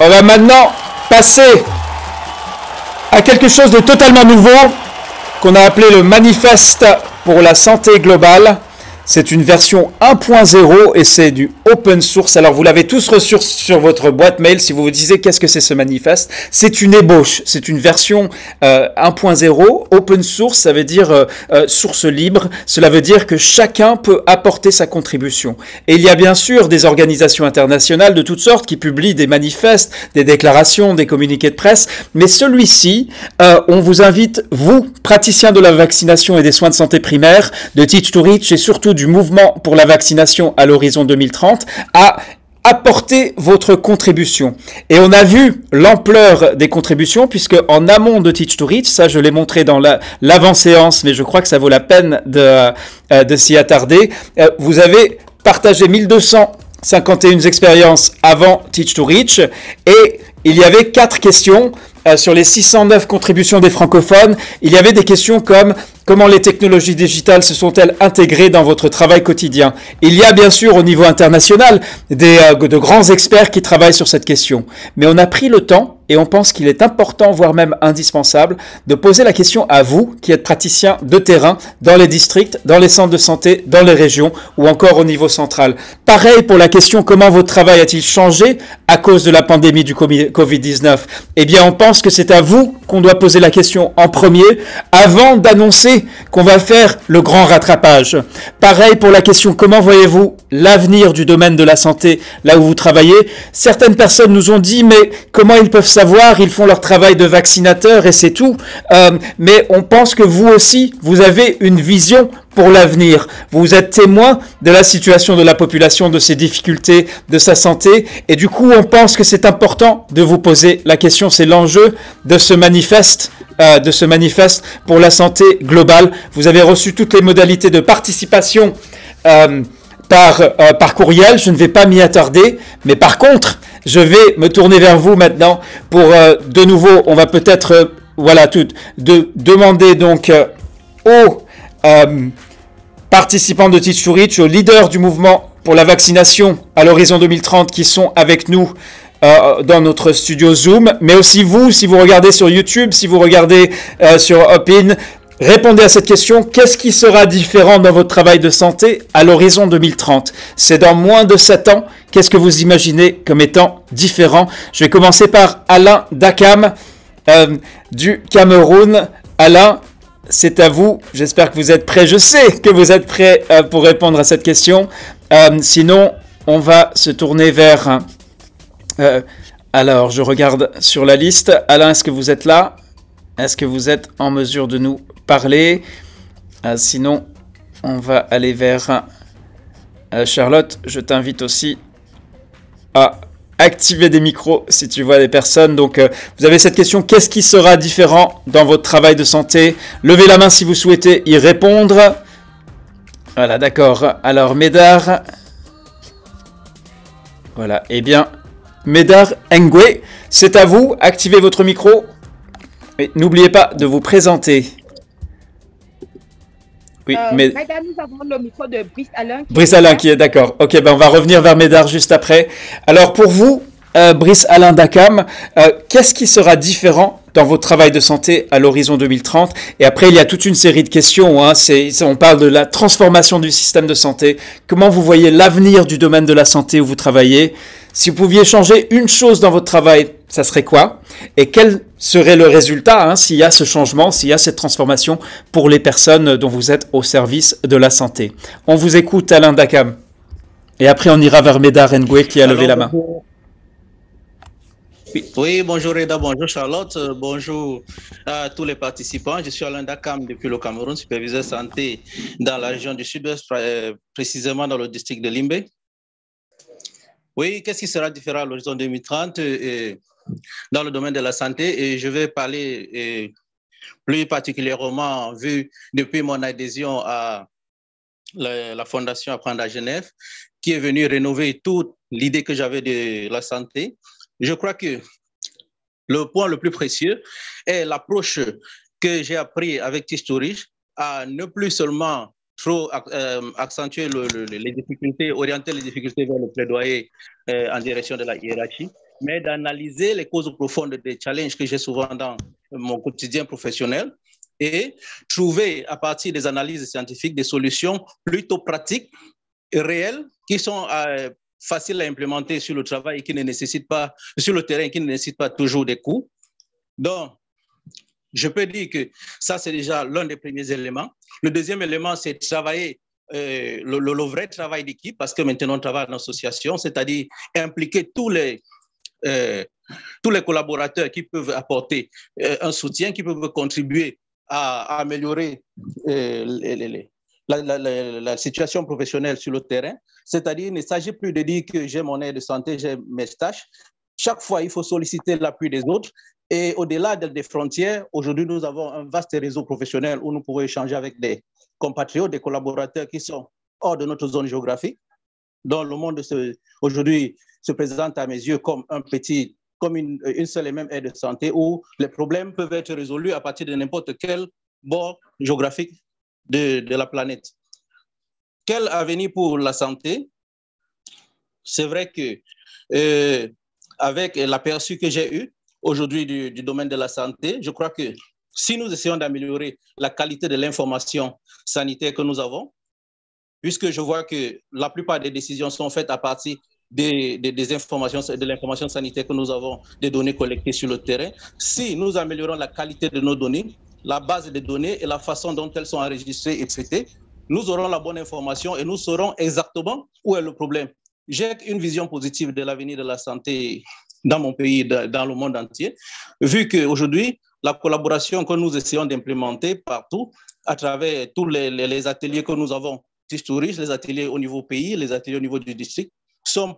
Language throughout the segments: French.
On va maintenant passer à quelque chose de totalement nouveau qu'on a appelé le manifeste pour la santé globale. C'est une version 1.0 et c'est du open source. Alors vous l'avez tous reçu sur votre boîte mail. Si vous vous disiez qu'est-ce que c'est ce manifeste, c'est une ébauche. C'est une version 1.0 open source. Ça veut dire source libre. Cela veut dire que chacun peut apporter sa contribution. Et il y a bien sûr des organisations internationales de toutes sortes qui publient des manifestes, des déclarations, des communiqués de presse. Mais celui-ci, on vous invite, vous, praticiens de la vaccination et des soins de santé primaires, de Teach to Reach et surtout du mouvement pour la vaccination à l'horizon 2030, à apporter votre contribution. Et on a vu l'ampleur des contributions, puisque en amont de Teach to Reach, ça je l'ai montré dans l'avant-séance, mais je crois que ça vaut la peine de s'y attarder, vous avez partagé 1251 expériences avant Teach to Reach, et il y avait 4 questions. Sur les 609 contributions des francophones, il y avait des questions comme comment les technologies digitales se sont-elles intégrées dans votre travail quotidien. Il y a bien sûr au niveau international de grands experts qui travaillent sur cette question. Mais on a pris le temps et on pense qu'il est important, voire même indispensable, de poser la question à vous qui êtes praticiens de terrain dans les districts, dans les centres de santé, dans les régions ou encore au niveau central. Pareil pour la question comment votre travail a-t-il changé à cause de la pandémie du Covid-19. Eh bien, on pense que c'est à vous qu'on doit poser la question en premier avant d'annoncer qu'on va faire le grand rattrapage. Pareil pour la question comment voyez-vous l'avenir du domaine de la santé là où vous travaillez. Certaines personnes nous ont dit mais comment ils peuvent savoir, ils font leur travail de vaccinateur et c'est tout. Mais on pense que vous aussi, vous avez une vision pour l'avenir. Vous êtes témoin de la situation de la population, de ses difficultés, de sa santé. Et du coup, on pense que c'est important de vous poser la question. C'est l'enjeu de ce manifeste pour la santé globale. Vous avez reçu toutes les modalités de participation par courriel. Je ne vais pas m'y attarder. Mais par contre, je vais me tourner vers vous maintenant pour de nouveau, on va peut-être demander donc aux participants de Teach to Reach, aux leaders du mouvement pour la vaccination à l'horizon 2030 qui sont avec nous dans notre studio Zoom, mais aussi vous, si vous regardez sur YouTube, si vous regardez sur Hopin, répondez à cette question. Qu'est-ce qui sera différent dans votre travail de santé à l'horizon 2030? C'est dans moins de 7 ans. Qu'est-ce que vous imaginez comme étant différent? Je vais commencer par Alain Dakam du Cameroun. Alain, c'est à vous. J'espère que vous êtes prêts. Je sais que vous êtes prêts pour répondre à cette question. Sinon, on va se tourner vers... alors, je regarde sur la liste. Alain, est-ce que vous êtes là? Est-ce que vous êtes en mesure de nous parler? Sinon, on va aller vers... Charlotte, je t'invite aussi à activer des micros si tu vois des personnes. Donc, vous avez cette question. Qu'est-ce qui sera différent dans votre travail de santé? Levez la main si vous souhaitez y répondre. Voilà, d'accord. Alors, Médard. Voilà. Eh bien, Médard Ngwe, c'est à vous. Activez votre micro. Et n'oubliez pas de vous présenter. Oui, mais... Madame, nous avons le micro de Brice Alain. Brice Alain qui est d'accord. Ok, ben on va revenir vers Médard juste après. Alors pour vous, Brice Alain Dakam, qu'est-ce qui sera différent dans votre travail de santé à l'horizon 2030? Et après, il y a toute une série de questions. On parle de la transformation du système de santé. Comment vous voyez l'avenir du domaine de la santé où vous travaillez? Si vous pouviez changer une chose dans votre travail, ça serait quoi? Et quel serait le résultat s'il y a ce changement, s'il y a cette transformation pour les personnes dont vous êtes au service de la santé? On vous écoute, Alain Dakam. Et après, on ira vers Médard Ngwe qui a levé la main. Oui, bonjour Reda, bonjour Charlotte, bonjour à tous les participants. Je suis Alain Dakam depuis le Cameroun, superviseur santé dans la région du Sud-Ouest, précisément dans le district de Limbe. Oui, qu'est-ce qui sera différent à l'horizon 2030 dans le domaine de la santé? Et je vais parler plus particulièrement vu depuis mon adhésion à la Fondation Apprendre à Genève, qui est venue rénover toute l'idée que j'avais de la santé. Je crois que le point le plus précieux est l'approche que j'ai appris avec Teach to Reach à ne plus seulement trop accentuer les difficultés, orienter les difficultés vers le plaidoyer en direction de la hiérarchie, mais d'analyser les causes profondes des challenges que j'ai souvent dans mon quotidien professionnel et trouver à partir des analyses scientifiques des solutions plutôt pratiques et réelles qui sont faciles à implémenter sur le travail et qui ne nécessitent pas, sur le terrain, qui ne nécessitent pas toujours des coûts. Donc, je peux dire que ça, c'est déjà l'un des premiers éléments. Le deuxième élément, c'est de travailler le vrai travail d'équipe, parce que maintenant, on travaille en association, c'est-à-dire impliquer tous les collaborateurs qui peuvent apporter un soutien, qui peuvent contribuer à améliorer la situation professionnelle sur le terrain. C'est-à-dire, il ne s'agit plus de dire que j'ai mon aide de santé, j'ai mes tâches. Chaque fois, il faut solliciter l'appui des autres. Et au-delà des frontières, aujourd'hui, nous avons un vaste réseau professionnel où nous pouvons échanger avec des compatriotes, des collaborateurs qui sont hors de notre zone géographique. Donc, le monde aujourd'hui se présente à mes yeux comme une seule et même aide de santé où les problèmes peuvent être résolus à partir de n'importe quel bord géographique de la planète. Quel avenir pour la santé? C'est vrai que avec l'aperçu que j'ai eu aujourd'hui du domaine de la santé, je crois que si nous essayons d'améliorer la qualité de l'information sanitaire que nous avons, puisque je vois que la plupart des décisions sont faites à partir des informations, de l'information sanitaire que nous avons, des données collectées sur le terrain, si nous améliorons la qualité de nos données, la base des données et la façon dont elles sont enregistrées et traitées, nous aurons la bonne information et nous saurons exactement où est le problème. J'ai une vision positive de l'avenir de la santé dans mon pays, dans le monde entier, vu qu'aujourd'hui, la collaboration que nous essayons d'implémenter partout, à travers tous les ateliers que nous avons, historiques, les ateliers au niveau pays, les ateliers au niveau du district, sont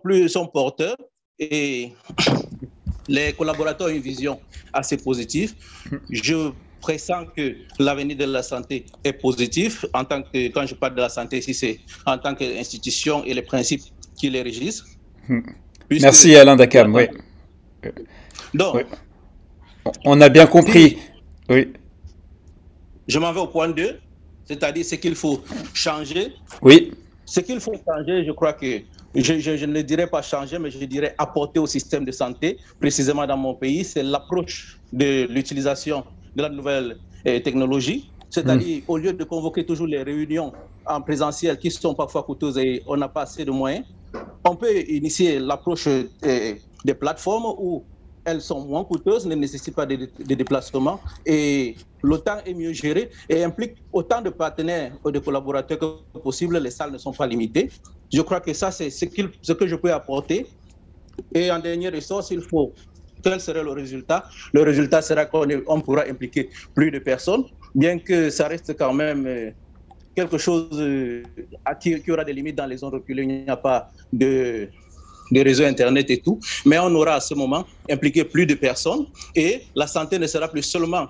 porteurs et les collaborateurs ont une vision assez positive. Je pressens que l'avenir de la santé est positif. Quand je parle de la santé ici, c'est en tant qu'institution et les principes qui les régissent. Merci Alain Dacam. Oui. Donc, oui. On a bien compris. Oui. Je m'en vais au point 2, c'est-à-dire ce qu'il faut changer. Oui. Ce qu'il faut changer, je crois que je ne dirais pas changer, mais je dirais apporter au système de santé, précisément dans mon pays, c'est l'approche de l'utilisation de la nouvelle technologie. C'est-à-dire, au lieu de convoquer toujours les réunions en présentiel qui sont parfois coûteuses et on n'a pas assez de moyens, on peut initier l'approche des plateformes où elles sont moins coûteuses, ne nécessitent pas de déplacement et le temps est mieux géré et implique autant de partenaires ou de collaborateurs que possible. Les salles ne sont pas limitées. Je crois que ça, c'est ce que je peux apporter. Et en dernier ressort, il faut, quel serait le résultat? Le résultat sera qu'on pourra impliquer plus de personnes, bien que ça reste quand même quelque chose qui aura des limites dans les zones reculées. Il n'y a pas de réseaux Internet et tout, mais on aura à ce moment impliqué plus de personnes et la santé ne sera plus seulement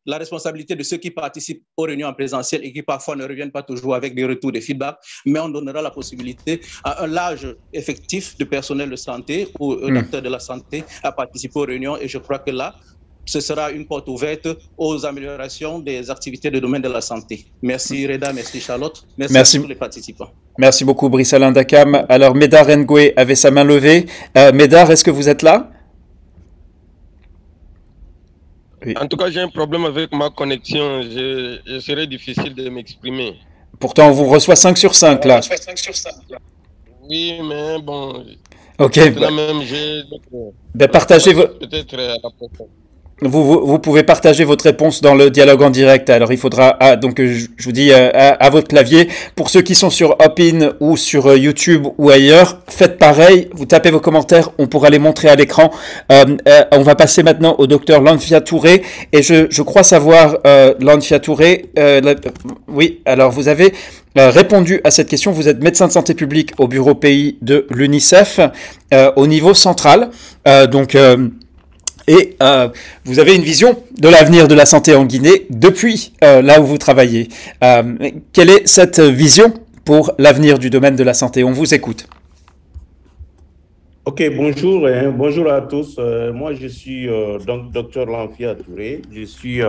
la responsabilité de ceux qui participent aux réunions en présentiel et qui parfois ne reviennent pas toujours avec des retours, des feedbacks, mais on donnera la possibilité à un large effectif de personnel de santé ou d'acteurs de la santé à participer aux réunions et je crois que là, ce sera une porte ouverte aux améliorations des activités de domaine de la santé. Merci Reda, merci Charlotte, merci à tous les participants. Merci beaucoup Brice Alain Dacam. Alors Médard Ngoué avait sa main levée. Médard, est-ce que vous êtes là? Oui. En tout cas, j'ai un problème avec ma connexion. Je serait difficile de m'exprimer. Pourtant, on vous reçoit 5 sur 5 là. Oui, mais bon. Ok. Même, partagez peut-être à la prochaine. Vous pouvez partager votre réponse dans le dialogue en direct. Alors il faudra donc je vous dis à votre clavier. Pour ceux qui sont sur Hopin ou sur YouTube ou ailleurs, faites pareil. Vous tapez vos commentaires, on pourra les montrer à l'écran. On va passer maintenant au docteur Lanfia Touré et je crois savoir Lanfia Touré. Oui, alors vous avez répondu à cette question. Vous êtes médecin de santé publique au bureau pays de l'UNICEF au niveau central. Et vous avez une vision de l'avenir de la santé en Guinée depuis là où vous travaillez. Quelle est cette vision pour l'avenir du domaine de la santé? On vous écoute. Ok, bonjour, bonjour à tous. Moi, je suis donc Dr Lanfia Touré. Je suis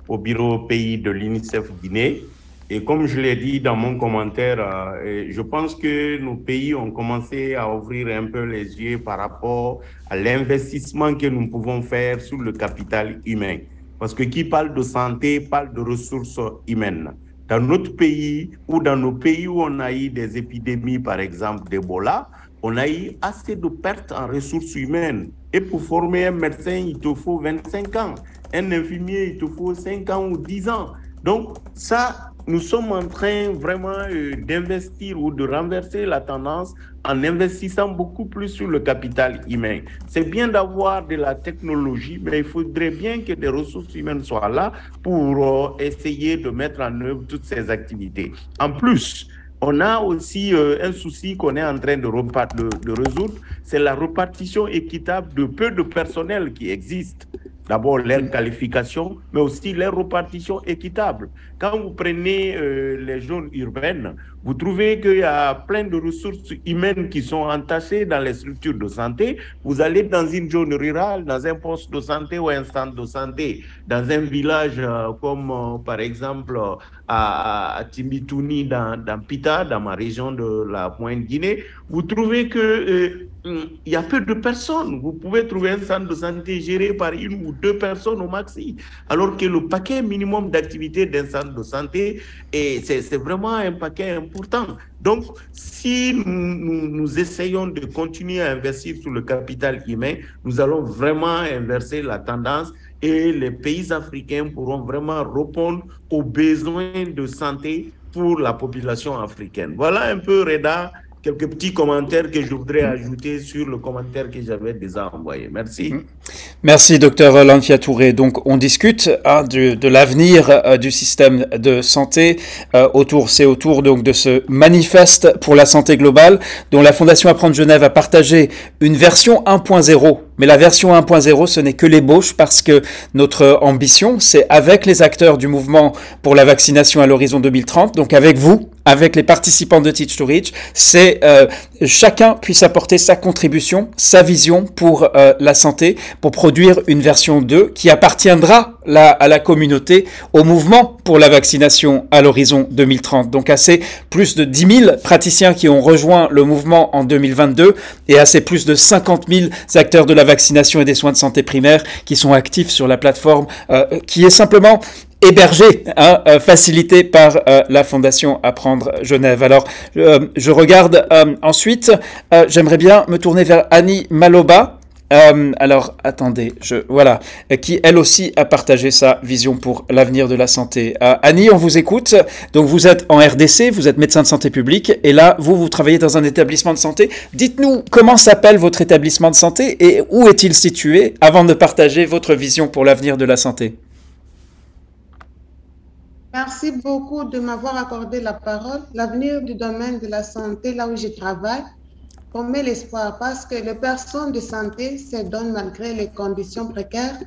au bureau pays de l'UNICEF Guinée. Et comme je l'ai dit dans mon commentaire, je pense que nos pays ont commencé à ouvrir un peu les yeux par rapport à l'investissement que nous pouvons faire sur le capital humain. Parce que qui parle de santé parle de ressources humaines. Dans notre pays ou dans nos pays où on a eu des épidémies, par exemple d'Ebola, on a eu assez de pertes en ressources humaines. Et pour former un médecin, il te faut 25 ans. Un infirmier, il te faut 5 ans ou 10 ans. Donc ça, nous sommes en train vraiment d'investir ou de renverser la tendance en investissant beaucoup plus sur le capital humain. C'est bien d'avoir de la technologie, mais il faudrait bien que des ressources humaines soient là pour essayer de mettre en œuvre toutes ces activités. En plus, on a aussi un souci qu'on est en train de résoudre, c'est la répartition équitable de peu de personnel qui existe. D'abord, leur qualification, mais aussi leur répartition équitable. Quand vous prenez les zones urbaines, vous trouvez qu'il y a plein de ressources humaines qui sont entassées dans les structures de santé. Vous allez dans une zone rurale, dans un poste de santé ou un centre de santé, dans un village comme par exemple à Timbitouni, dans Pita, dans ma région de la Moyenne-Guinée, vous trouvez que il y a peu de personnes. Vous pouvez trouver un centre de santé géré par une ou deux personnes au maxi, alors que le paquet minimum d'activité d'un centre de santé, c'est vraiment un paquet important. Donc, si nous essayons de continuer à investir sur le capital humain, nous allons vraiment inverser la tendance et les pays africains pourront vraiment répondre aux besoins de santé pour la population africaine. Voilà un peu, Reda, quelques petits commentaires que je voudrais ajouter sur le commentaire que j'avais déjà envoyé. Merci. Merci, docteur Lanfia Touré. Donc, on discute de l'avenir du système de santé autour donc de ce manifeste pour la santé globale dont la Fondation Apprendre Genève a partagé une version 1.0. Mais la version 1.0, ce n'est que l'ébauche parce que notre ambition, c'est avec les acteurs du mouvement pour la vaccination à l'horizon 2030, donc avec vous, avec les participants de Teach to Reach, c'est chacun puisse apporter sa contribution, sa vision pour la santé, pour produire une version 2 qui appartiendra à la communauté, au mouvement pour la vaccination à l'horizon 2030. Donc à ces plus de 10 000 praticiens qui ont rejoint le mouvement en 2022 et à ces plus de 50 000 acteurs de la vaccination et des soins de santé primaires qui sont actifs sur la plateforme qui est simplement hébergé, facilité par la Fondation Apprendre Genève. Alors, je regarde ensuite, j'aimerais bien me tourner vers Annie Maloba. Alors, attendez, voilà, qui elle aussi a partagé sa vision pour l'avenir de la santé. Annie, on vous écoute. Donc, vous êtes en RDC, vous êtes médecin de santé publique, et là, vous travaillez dans un établissement de santé. Dites-nous comment s'appelle votre établissement de santé et où est-il situé avant de partager votre vision pour l'avenir de la santé. Merci beaucoup de m'avoir accordé la parole. L'avenir du domaine de la santé, là où je travaille, on met l'espoir parce que les personnes de santé se donnent malgré les conditions précaires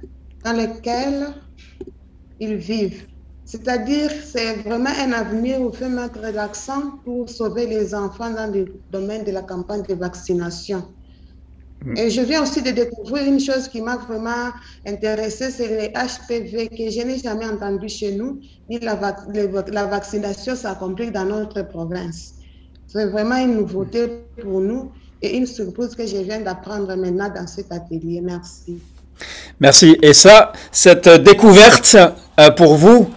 dans lesquelles ils vivent. C'est-à-dire, c'est vraiment un avenir où il faut mettre l'accent pour sauver les enfants dans le domaine de la campagne de vaccination. Et je viens aussi de découvrir une chose qui m'a vraiment intéressée, c'est les HPV que je n'ai jamais entendu chez nous, ni la vaccination s'accomplit dans notre province. C'est vraiment une nouveauté pour nous et une surprise que je viens d'apprendre maintenant dans cet atelier. Merci. Merci. Et ça, cette découverte pour vous,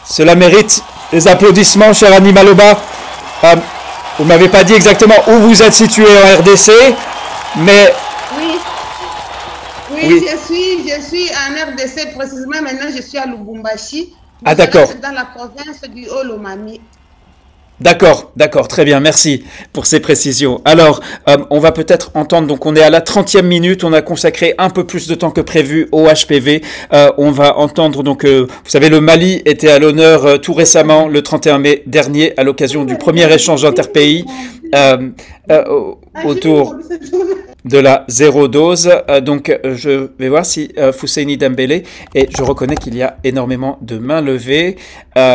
cela mérite des applaudissements, cher Annie Maloba. Vous ne m'avez pas dit exactement où vous êtes situé en RDC. Mais oui. Je suis en RDC précisément. Maintenant, je suis à Lubumbashi. Ah, d'accord. Dans la province du Haut-Lomami. D'accord, très bien, merci pour ces précisions. Alors, on va peut-être entendre, donc on est à la 30e minute, on a consacré un peu plus de temps que prévu au HPV. On va entendre, donc, vous savez, le Mali était à l'honneur tout récemment, le 31 mai dernier, à l'occasion du premier échange interpays autour de la zéro dose. Donc, je vais voir si Fousseini Dembélé, et je reconnais qu'il y a énormément de mains levées.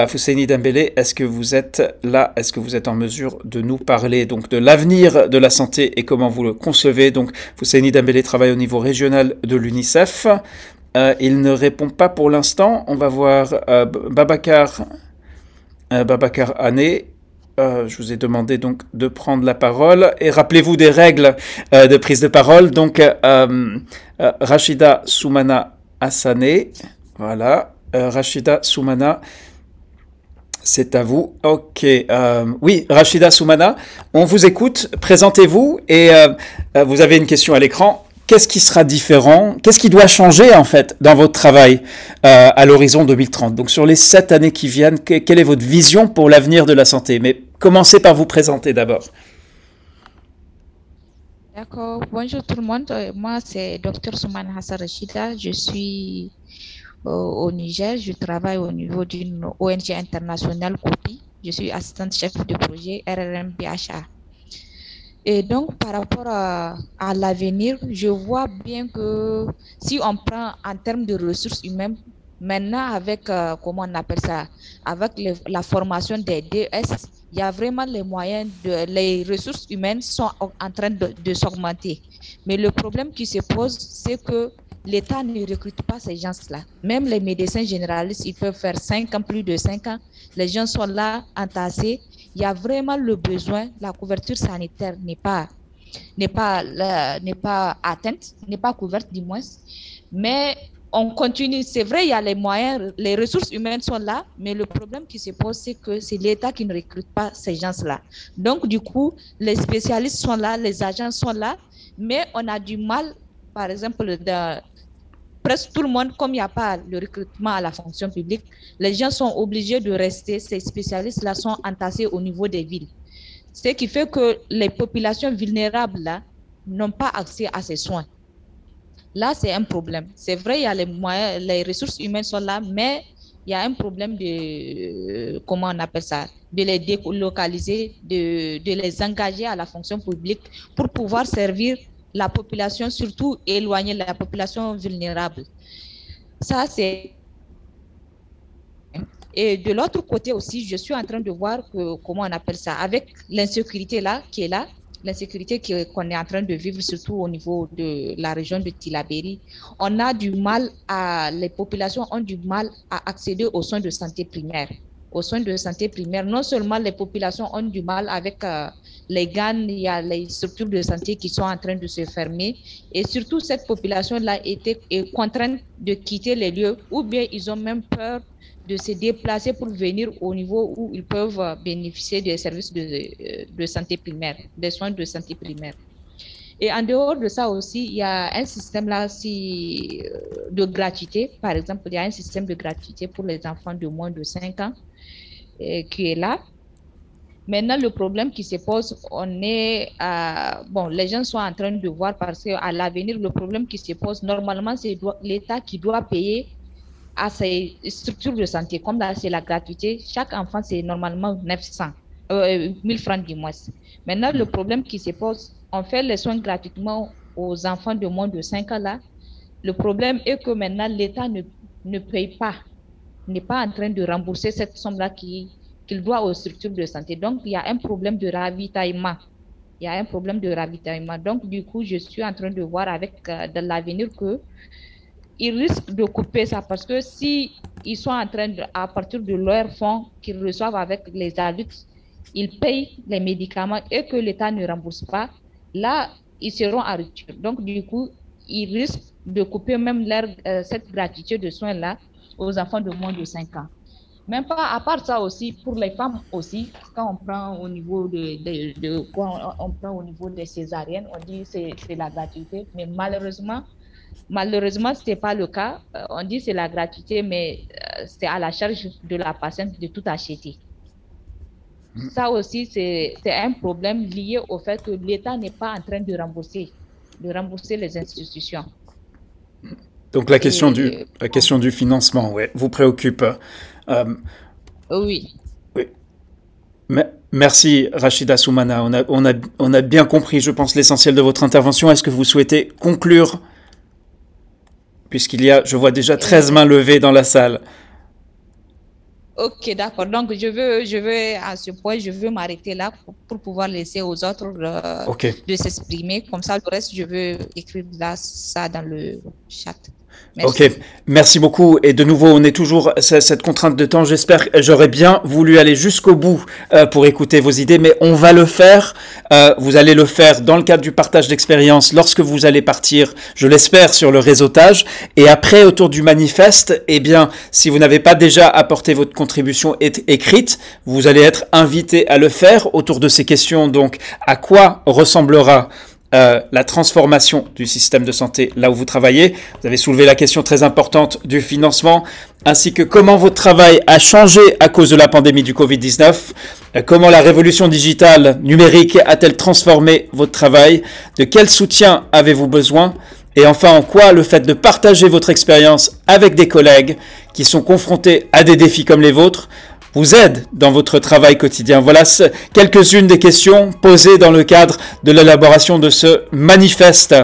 Fousseini Dembélé, est-ce que vous êtes là? Est-ce que vous êtes en mesure de nous parler donc de l'avenir de la santé et comment vous le concevez? Donc, Fousseini Dembélé travaille au niveau régional de l'UNICEF. Il ne répond pas pour l'instant. On va voir Babacar Babacar Hané. Je vous ai demandé donc de prendre la parole et rappelez-vous des règles de prise de parole. Donc Rachida Soumana Hassané, voilà, Rachida Soumana, c'est à vous. Ok, oui, Rachida Soumana, on vous écoute. Présentez-vous et vous avez une question à l'écran. Qu'est-ce qui sera différent? Qu'est-ce qui doit changer en fait dans votre travail à l'horizon 2030? Donc sur les 7 années qui viennent, quelle est votre vision pour l'avenir de la santé? Mais commencez par vous présenter d'abord. D'accord. Bonjour tout le monde. Moi, c'est Dr Soumana Hassan Rachida. Je suis au Niger. Je travaille au niveau d'une ONG internationale COPI. Je suis assistante chef de projet RRM BHA. Et donc, par rapport à l'avenir, je vois bien que si on prend en termes de ressources humaines, maintenant avec, comment on appelle ça, avec la formation des DS, il y a vraiment les moyens, les ressources humaines sont en train de s'augmenter. Mais le problème qui se pose, c'est que l'État ne recrute pas ces gens-là. Même les médecins généralistes, ils peuvent faire 5 ans, plus de 5 ans. Les gens sont là, entassés. Il y a vraiment le besoin, la couverture sanitaire n'est pas atteinte, n'est pas couverte du moins. Mais on continue, c'est vrai, il y a les moyens, les ressources humaines sont là, mais le problème qui se pose, c'est que c'est l'État qui ne recrute pas ces gens-là. Donc, du coup, les spécialistes sont là, les agents sont là, mais on a du mal, par exemple, presque tout le monde, comme il n'y a pas le recrutement à la fonction publique, les gens sont obligés de rester, ces spécialistes-là sont entassés au niveau des villes. Ce qui fait que les populations vulnérables là n'ont pas accès à ces soins. Là, c'est un problème. C'est vrai, il y a les moyens, les ressources humaines sont là, mais il y a un problème de, comment on appelle ça, de les délocaliser, de les engager à la fonction publique pour pouvoir servir la population, surtout éloigner la population vulnérable. Ça, c'est... Et de l'autre côté aussi, je suis en train de voir que, comment on appelle ça, avec l'insécurité là, qui est là, l'insécurité qu'on est en train de vivre, surtout au niveau de la région de Tillabéri, on a du mal les populations ont du mal à accéder aux soins de santé primaires. Aux soins de santé primaire, non seulement les populations ont du mal avec les GAN, il y a les structures de santé qui sont en train de se fermer et surtout cette population-là est contrainte de quitter les lieux ou bien ils ont même peur de se déplacer pour venir au niveau où ils peuvent bénéficier des services de santé primaire, des soins de santé primaire. Et en dehors de ça aussi, il y a un système là de gratuité. Par exemple, il y a un système de gratuité pour les enfants de moins de 5 ans qui est là. Maintenant, le problème qui se pose, bon, les gens sont en train de voir parce qu'à l'avenir, le problème qui se pose, normalement, c'est l'État qui doit payer à ces structures de santé. Comme là, c'est la gratuité. Chaque enfant, c'est normalement 1000 francs du mois. Maintenant, le problème qui se pose, on fait les soins gratuitement aux enfants de moins de 5 ans là. Le problème est que maintenant, l'État ne paye pas, n'est pas en train de rembourser cette somme-là qu'il doit aux structures de santé. Donc, il y a un problème de ravitaillement. Il y a un problème de ravitaillement. Donc, du coup, je suis en train de voir avec dans l'avenir qu'ils risquent de couper ça parce que si ils sont en train à partir de leurs fonds qu'ils reçoivent avec les adultes, ils payent les médicaments et que l'État ne rembourse pas, là, ils seront en rupture. Donc, du coup, ils risquent de couper même cette gratuité de soins-là aux enfants de moins de 5 ans. Même pas, à part ça aussi, pour les femmes aussi, quand on prend au niveau on prend au niveau des césariennes, on dit que c'est la gratuité, mais malheureusement, ce n'est pas le cas. On dit que c'est la gratuité, mais c'est à la charge de la patiente de tout acheter. Ça aussi, c'est un problème lié au fait que l'État n'est pas en train de rembourser les institutions. Donc la question du financement, ouais, vous préoccupe. Oui. Oui. Merci Rachida Soumana. On a bien compris, je pense, l'essentiel de votre intervention. Est-ce que vous souhaitez conclure? Puisqu'il y a, je vois déjà 13 mains levées dans la salle. Ok, d'accord. Donc, je veux à ce point, je veux m'arrêter là pour pouvoir laisser aux autres de s'exprimer. Comme ça, le reste, je veux écrire là, ça dans le chat. Merci. Ok, merci beaucoup. Et de nouveau, on est toujours cette contrainte de temps. J'espère que j'aurais bien voulu aller jusqu'au bout pour écouter vos idées, mais on va le faire. Vous allez le faire dans le cadre du partage d'expérience lorsque vous allez partir, je l'espère, sur le réseautage. Et après, autour du manifeste, eh bien, si vous n'avez pas déjà apporté votre contribution écrite, vous allez être invité à le faire autour de ces questions. Donc, à quoi ressemblera la transformation du système de santé là où vous travaillez. Vous avez soulevé la question très importante du financement, ainsi que comment votre travail a changé à cause de la pandémie du Covid-19, comment la révolution digitale numérique a-t-elle transformé votre travail, de quel soutien avez-vous besoin, et enfin en quoi le fait de partager votre expérience avec des collègues qui sont confrontés à des défis comme les vôtres vous aide dans votre travail quotidien. Voilà quelques-unes des questions posées dans le cadre de l'élaboration de ce manifeste.